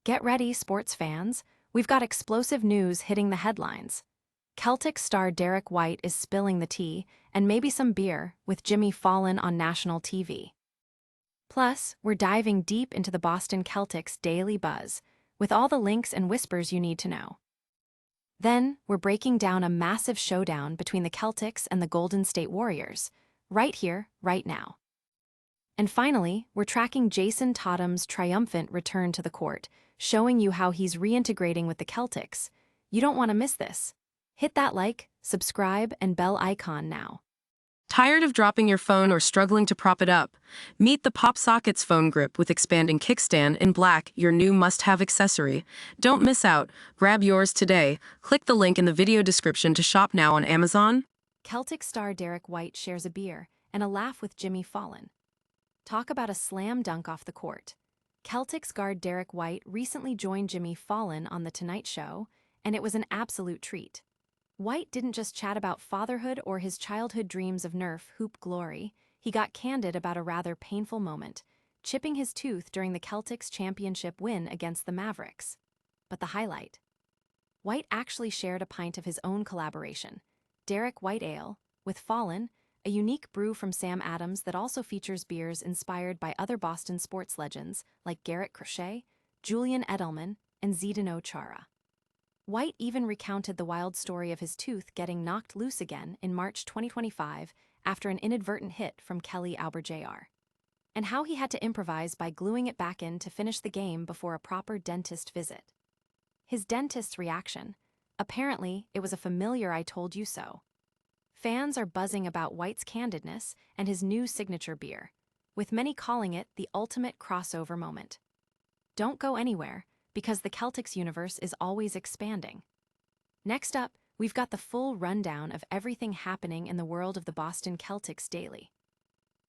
Get ready, sports fans. We've got explosive news hitting the headlines. Celtics star Derrick White is spilling the tea, and maybe some beer, with Jimmy Fallon on national TV. Plus, we're diving deep into the Boston Celtics' daily buzz, with all the links and whispers you need to know. Then, we're breaking down a massive showdown between the Celtics and the Golden State Warriors, right here, right now. And finally, we're tracking Jayson Tatum's triumphant return to the court, showing you how he's reintegrating with the Celtics. You don't want to miss this. Hit that like, subscribe, and bell icon now. Tired of dropping your phone or struggling to prop it up? Meet the PopSockets phone grip with expanding kickstand in black, your new must-have accessory. Don't miss out. Grab yours today. Click the link in the video description to shop now on Amazon. Celtic star Derrick White shares a beer and a laugh with Jimmy Fallon. Talk about a slam dunk off the court. Celtics guard Derrick White recently joined Jimmy Fallon on The Tonight Show, and it was an absolute treat. White didn't just chat about fatherhood or his childhood dreams of Nerf hoop glory, he got candid about a rather painful moment, chipping his tooth during the Celtics' championship win against the Mavericks. But the highlight? White actually shared a pint of his own collaboration, Derrick White Ale, with Fallon, a unique brew from Sam Adams that also features beers inspired by other Boston sports legends like Garrett Crochet, Julian Edelman, and Zdeno Chara. White even recounted the wild story of his tooth getting knocked loose again in March 2025 after an inadvertent hit from Kelly Oubre Jr., and how he had to improvise by gluing it back in to finish the game before a proper dentist visit. His dentist's reaction? Apparently, it was a familiar "I told you so." Fans are buzzing about White's candidness and his new signature beer, with many calling it the ultimate crossover moment. Don't go anywhere, because the Celtics universe is always expanding. Next up, we've got the full rundown of everything happening in the world of the Boston Celtics daily.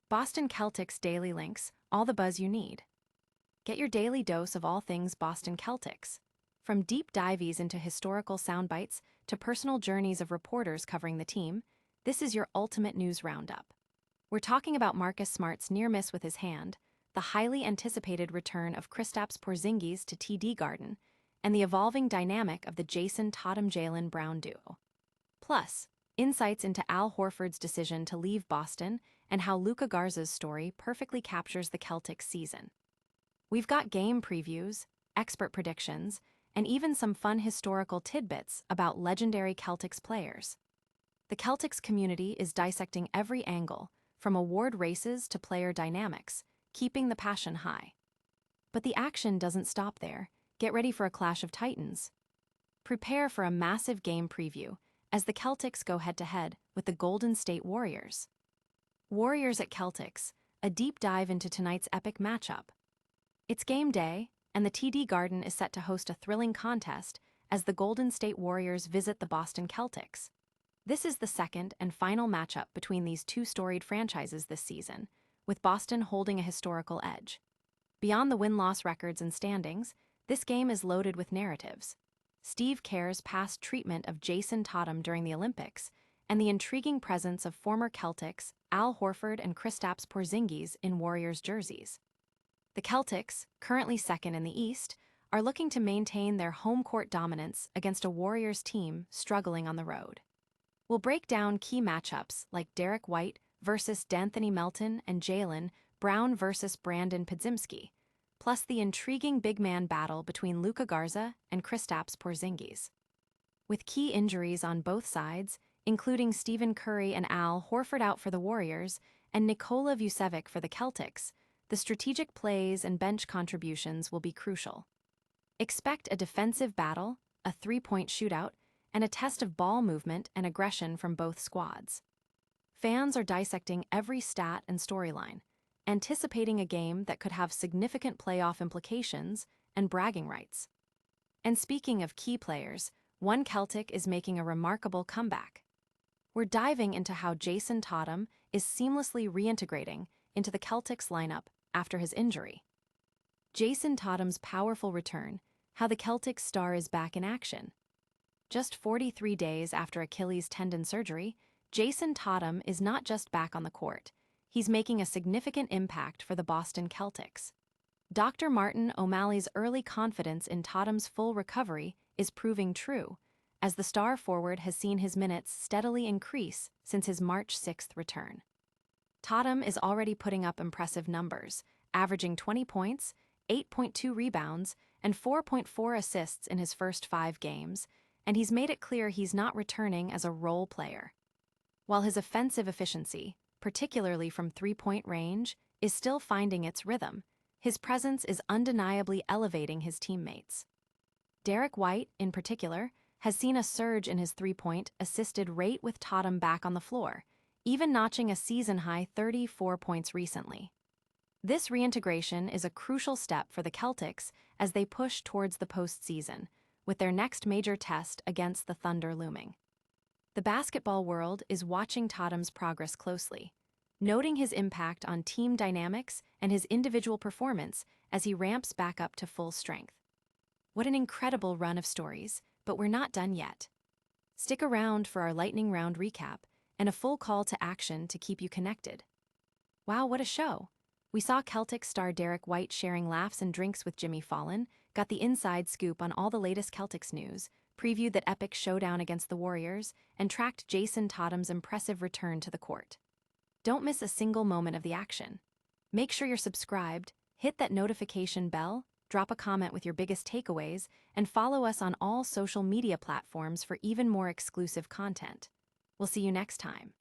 Boston Celtics daily links, all the buzz you need. Get your daily dose of all things Boston Celtics. From deep dives into historical soundbites to personal journeys of reporters covering the team, this is your ultimate news roundup. We're talking about Marcus Smart's near miss with his hand, the highly anticipated return of Kristaps Porzingis to TD Garden, and the evolving dynamic of the Jayson Tatum-Jaylen Brown duo. Plus, insights into Al Horford's decision to leave Boston and how Luka Garza's story perfectly captures the Celtics season. We've got game previews, expert predictions, and even some fun historical tidbits about legendary Celtics players. The Celtics community is dissecting every angle, from award races to player dynamics, keeping the passion high. But the action doesn't stop there. Get ready for a clash of titans. Prepare for a massive game preview as the Celtics go head-to-head with the Golden State Warriors. Warriors at Celtics, a deep dive into tonight's epic matchup. It's game day, and the TD Garden is set to host a thrilling contest as the Golden State Warriors visit the Boston Celtics. This is the second and final matchup between these two storied franchises this season, with Boston holding a historical edge. Beyond the win-loss records and standings, this game is loaded with narratives. Steve Kerr's past treatment of Jayson Tatum during the Olympics, and the intriguing presence of former Celtics Al Horford and Kristaps Porzingis in Warriors jerseys. The Celtics, currently second in the East, are looking to maintain their home court dominance against a Warriors team struggling on the road. We'll break down key matchups like Derrick White versus D'Anthony Melton and Jaylen Brown versus Brandon Podziemski, plus the intriguing big man battle between Luka Garza and Kristaps Porzingis. With key injuries on both sides, including Stephen Curry and Al Horford out for the Warriors and Nikola Vucevic for the Celtics, the strategic plays and bench contributions will be crucial. Expect a defensive battle, a three-point shootout, and a test of ball movement and aggression from both squads. Fans are dissecting every stat and storyline, anticipating a game that could have significant playoff implications and bragging rights. And speaking of key players, one Celtic is making a remarkable comeback. We're diving into how Jayson Tatum is seamlessly reintegrating into the Celtics lineup after his injury. Jayson Tatum's powerful return, how the Celtics star is back in action. Just 43 days after Achilles tendon surgery, Jayson Tatum is not just back on the court, he's making a significant impact for the Boston Celtics. Dr. Martin O'Malley's early confidence in Tatum's full recovery is proving true, as the star forward has seen his minutes steadily increase since his March 6th return. Tatum is already putting up impressive numbers, averaging 20 points, 8.2 rebounds, and 4.4 assists in his first 5 games, and he's made it clear he's not returning as a role player. While his offensive efficiency, particularly from three-point range, is still finding its rhythm, his presence is undeniably elevating his teammates. Derrick White, in particular, has seen a surge in his three-point assisted rate with Tatum back on the floor, even notching a season-high 34 points recently. This reintegration is a crucial step for the Celtics as they push towards the postseason, with their next major test against the Thunder looming. The basketball world is watching Tatum's progress closely, noting his impact on team dynamics and his individual performance as he ramps back up to full strength. What an incredible run of stories, but we're not done yet. Stick around for our lightning round recap and a full call to action to keep you connected. Wow, what a show! We saw Celtics star Derrick White sharing laughs and drinks with Jimmy Fallon, got the inside scoop on all the latest Celtics news, previewed that epic showdown against the Warriors, and tracked Jayson Tatum's impressive return to the court. Don't miss a single moment of the action. Make sure you're subscribed, hit that notification bell, drop a comment with your biggest takeaways, and follow us on all social media platforms for even more exclusive content. We'll see you next time.